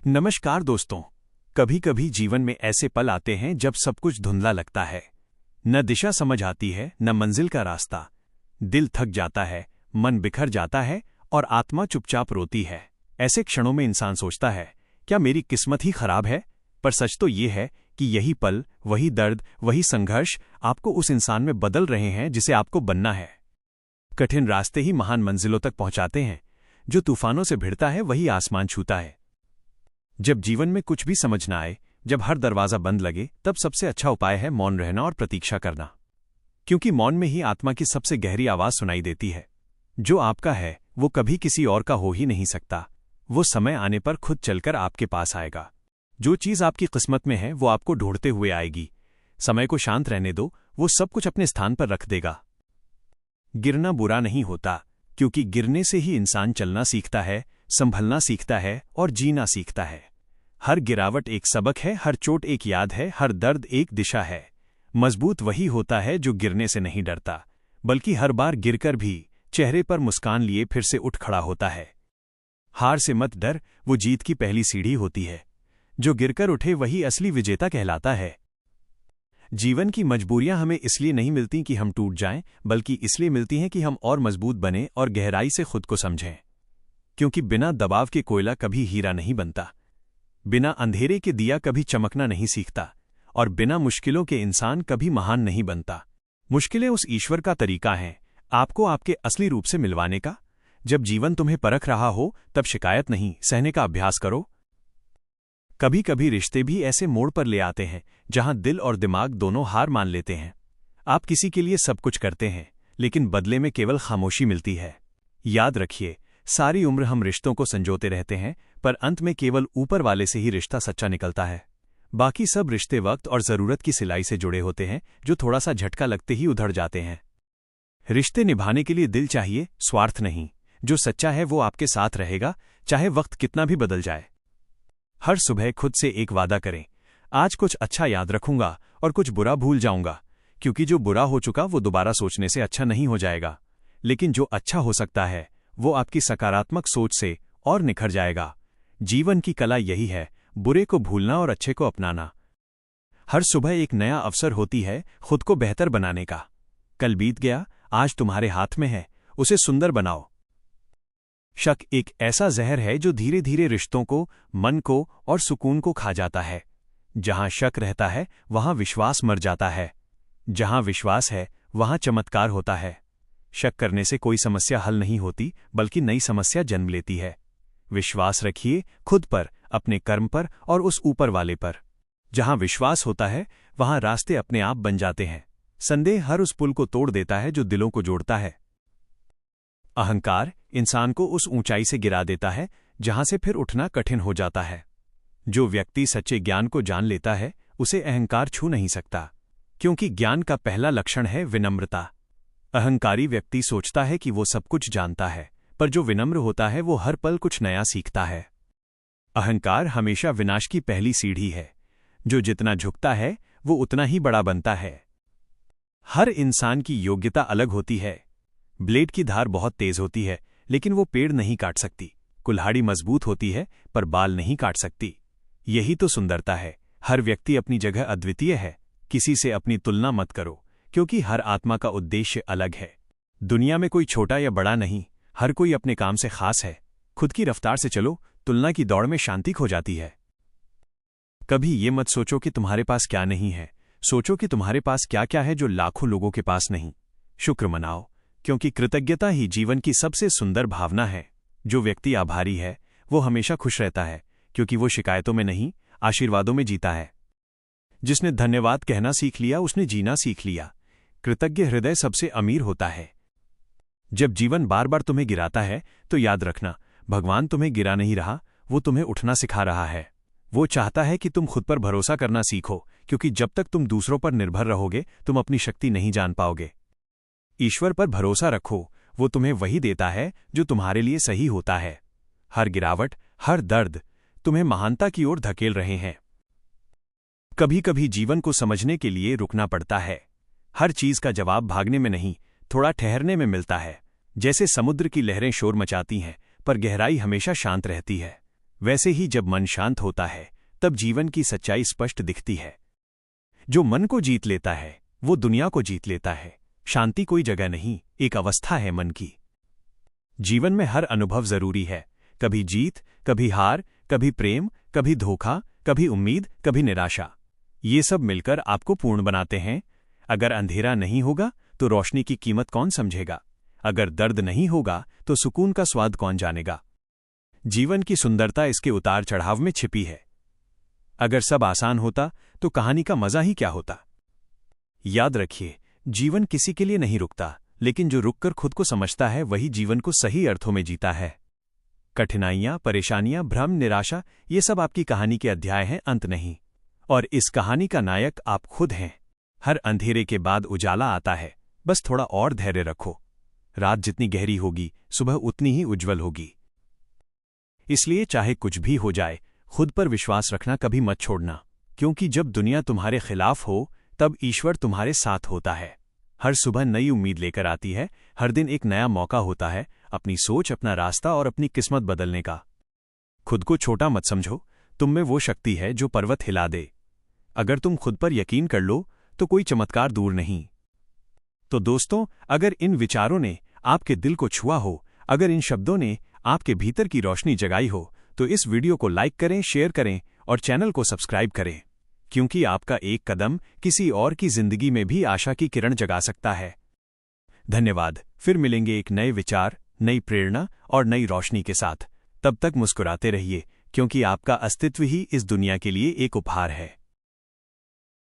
नमस्कार दोस्तों। कभी कभी जीवन में ऐसे पल आते हैं जब सब कुछ धुंधला लगता है। न दिशा समझ आती है, न मंजिल का रास्ता। दिल थक जाता है, मन बिखर जाता है और आत्मा चुपचाप रोती है। ऐसे क्षणों में इंसान सोचता है, क्या मेरी किस्मत ही खराब है? पर सच तो ये है कि यही पल, वही दर्द, वही संघर्ष आपको उस इंसान में बदल रहे हैं जिसे आपको बनना है। कठिन रास्ते ही महान मंजिलों तक पहुंचाते हैं। जो तूफानों से भिड़ता है वही आसमान छूता है। जब जीवन में कुछ भी समझ ना आए, जब हर दरवाजा बंद लगे, तब सबसे अच्छा उपाय है मौन रहना और प्रतीक्षा करना। क्योंकि मौन में ही आत्मा की सबसे गहरी आवाज सुनाई देती है। जो आपका है वो कभी किसी और का हो ही नहीं सकता। वो समय आने पर खुद चलकर आपके पास आएगा। जो चीज आपकी किस्मत में है वो आपको ढूंढते हुए आएगी। समय को शांत रहने दो, वो सब कुछ अपने स्थान पर रख देगा। गिरना बुरा नहीं होता, क्योंकि गिरने से ही इंसान चलना सीखता है, संभलना सीखता है और जीना सीखता है। हर गिरावट एक सबक है, हर चोट एक याद है, हर दर्द एक दिशा है। मजबूत वही होता है जो गिरने से नहीं डरता, बल्कि हर बार गिरकर भी चेहरे पर मुस्कान लिए फिर से उठ खड़ा होता है। हार से मत डर, वो जीत की पहली सीढ़ी होती है। जो गिरकर उठे वही असली विजेता कहलाता है। जीवन की मजबूरियां हमें इसलिए नहीं मिलती कि हम टूट जाएं, बल्कि इसलिए मिलती हैं कि हम और मजबूत बने और गहराई से खुद को समझें। क्योंकि बिना दबाव के कोयला कभी हीरा नहीं बनता, बिना अंधेरे के दिया कभी चमकना नहीं सीखता, और बिना मुश्किलों के इंसान कभी महान नहीं बनता। मुश्किलें उस ईश्वर का तरीका है आपको आपके असली रूप से मिलवाने का। जब जीवन तुम्हें परख रहा हो तब शिकायत नहीं, सहने का अभ्यास करो। कभी कभी रिश्ते भी ऐसे मोड़ पर ले आते हैं जहां दिल और दिमाग दोनों हार मान लेते हैं। आप किसी के लिए सब कुछ करते हैं, लेकिन बदले में केवल खामोशी मिलती है। याद रखिए, सारी उम्र हम रिश्तों को संजोते रहते हैं, पर अंत में केवल ऊपर वाले से ही रिश्ता सच्चा निकलता है। बाकी सब रिश्ते वक्त और जरूरत की सिलाई से जुड़े होते हैं, जो थोड़ा सा झटका लगते ही उधड़ जाते हैं। रिश्ते निभाने के लिए दिल चाहिए, स्वार्थ नहीं। जो सच्चा है वो आपके साथ रहेगा, चाहे वक्त कितना भी बदल जाए। हर सुबह खुद से एक वादा करें, आज कुछ अच्छा याद रखूंगा और कुछ बुरा भूल जाऊंगा। क्योंकि जो बुरा हो चुका वो दोबारा सोचने से अच्छा नहीं हो जाएगा, लेकिन जो अच्छा हो सकता है वो आपकी सकारात्मक सोच से और निखर जाएगा। जीवन की कला यही है, बुरे को भूलना और अच्छे को अपनाना। हर सुबह एक नया अवसर होती है खुद को बेहतर बनाने का। कल बीत गया, आज तुम्हारे हाथ में है, उसे सुंदर बनाओ। शक एक ऐसा जहर है जो धीरे धीरे रिश्तों को, मन को और सुकून को खा जाता है। जहां शक रहता है वहां विश्वास मर जाता है। जहां विश्वास है वहां चमत्कार होता है। शक करने से कोई समस्या हल नहीं होती, बल्कि नई समस्या जन्म लेती है। विश्वास रखिए खुद पर, अपने कर्म पर और उस ऊपर वाले पर। जहां विश्वास होता है वहां रास्ते अपने आप बन जाते हैं। संदेह हर उस पुल को तोड़ देता है जो दिलों को जोड़ता है। अहंकार इंसान को उस ऊंचाई से गिरा देता है जहां से फिर उठना कठिन हो जाता है। जो व्यक्ति सच्चे ज्ञान को जान लेता है उसे अहंकार छू नहीं सकता, क्योंकि ज्ञान का पहला लक्षण है विनम्रता। अहंकारी व्यक्ति सोचता है कि वो सब कुछ जानता है, पर जो विनम्र होता है वो हर पल कुछ नया सीखता है। अहंकार हमेशा विनाश की पहली सीढ़ी है। जो जितना झुकता है वो उतना ही बड़ा बनता है। हर इंसान की योग्यता अलग होती है। ब्लेड की धार बहुत तेज होती है, लेकिन वो पेड़ नहीं काट सकती। कुल्हाड़ी मजबूत होती है, पर बाल नहीं काट सकती। यही तो सुंदरता है। हर व्यक्ति अपनी जगह अद्वितीय है। किसी से अपनी तुलना मत करो, क्योंकि हर आत्मा का उद्देश्य अलग है। दुनिया में कोई छोटा या बड़ा नहीं, हर कोई अपने काम से खास है। खुद की रफ्तार से चलो, तुलना की दौड़ में शांति खो जाती है। कभी ये मत सोचो कि तुम्हारे पास क्या नहीं है, सोचो कि तुम्हारे पास क्या क्या है जो लाखों लोगों के पास नहीं। शुक्र मनाओ, क्योंकि कृतज्ञता ही जीवन की सबसे सुंदर भावना है। जो व्यक्ति आभारी है वो हमेशा खुश रहता है, क्योंकि वो शिकायतों में नहीं, आशीर्वादों में जीता है। जिसने धन्यवाद कहना सीख लिया उसने जीना सीख लिया। कृतज्ञ हृदय सबसे अमीर होता है। जब जीवन बार बार तुम्हें गिराता है तो याद रखना, भगवान तुम्हें गिरा नहीं रहा, वो तुम्हें उठना सिखा रहा है। वो चाहता है कि तुम खुद पर भरोसा करना सीखो, क्योंकि जब तक तुम दूसरों पर निर्भर रहोगे तुम अपनी शक्ति नहीं जान पाओगे। ईश्वर पर भरोसा रखो, वो तुम्हें वही देता है जो तुम्हारे लिए सही होता है। हर गिरावट, हर दर्द तुम्हें महानता की ओर धकेल रहे हैं। कभी कभी जीवन को समझने के लिए रुकना पड़ता है। हर चीज का जवाब भागने में नहीं, थोड़ा ठहरने में मिलता है। जैसे समुद्र की लहरें शोर मचाती हैं, पर गहराई हमेशा शांत रहती है। वैसे ही जब मन शांत होता है तब जीवन की सच्चाई स्पष्ट दिखती है। जो मन को जीत लेता है वो दुनिया को जीत लेता है। शांति कोई जगह नहीं, एक अवस्था है मन की। जीवन में हर अनुभव जरूरी है, कभी जीत, कभी हार, कभी प्रेम, कभी धोखा, कभी उम्मीद, कभी निराशा। ये सब मिलकर आपको पूर्ण बनाते हैं। अगर अंधेरा नहीं होगा तो रोशनी की कीमत कौन समझेगा? अगर दर्द नहीं होगा तो सुकून का स्वाद कौन जानेगा? जीवन की सुंदरता इसके उतार चढ़ाव में छिपी है। अगर सब आसान होता तो कहानी का मजा ही क्या होता? याद रखिए, जीवन किसी के लिए नहीं रुकता, लेकिन जो रुककर खुद को समझता है वही जीवन को सही अर्थों में जीता है। कठिनाइयां, परेशानियां, भ्रम, निराशा, ये सब आपकी कहानी के अध्याय हैं, अंत नहीं। और इस कहानी का नायक आप खुद हैं। हर अंधेरे के बाद उजाला आता है, बस थोड़ा और धैर्य रखो। रात जितनी गहरी होगी, सुबह उतनी ही उज्जवल होगी। इसलिए चाहे कुछ भी हो जाए, खुद पर विश्वास रखना कभी मत छोड़ना, क्योंकि जब दुनिया तुम्हारे खिलाफ हो तब ईश्वर तुम्हारे साथ होता है। हर सुबह नई उम्मीद लेकर आती है, हर दिन एक नया मौका होता है अपनी सोच, अपना रास्ता और अपनी किस्मत बदलने का। खुद को छोटा मत समझो, तुम में वो शक्ति है जो पर्वत हिला दे। अगर तुम खुद पर यकीन कर लो तो कोई चमत्कार दूर नहीं। तो दोस्तों, अगर इन विचारों ने आपके दिल को छुआ हो, अगर इन शब्दों ने आपके भीतर की रोशनी जगाई हो, तो इस वीडियो को लाइक करें, शेयर करें और चैनल को सब्सक्राइब करें, क्योंकि आपका एक कदम किसी और की जिंदगी में भी आशा की किरण जगा सकता है। धन्यवाद। फिर मिलेंगे एक नए विचार, नई प्रेरणा और नई रोशनी के साथ। तब तक मुस्कुराते रहिए, क्योंकि आपका अस्तित्व ही इस दुनिया के लिए एक उपहार है।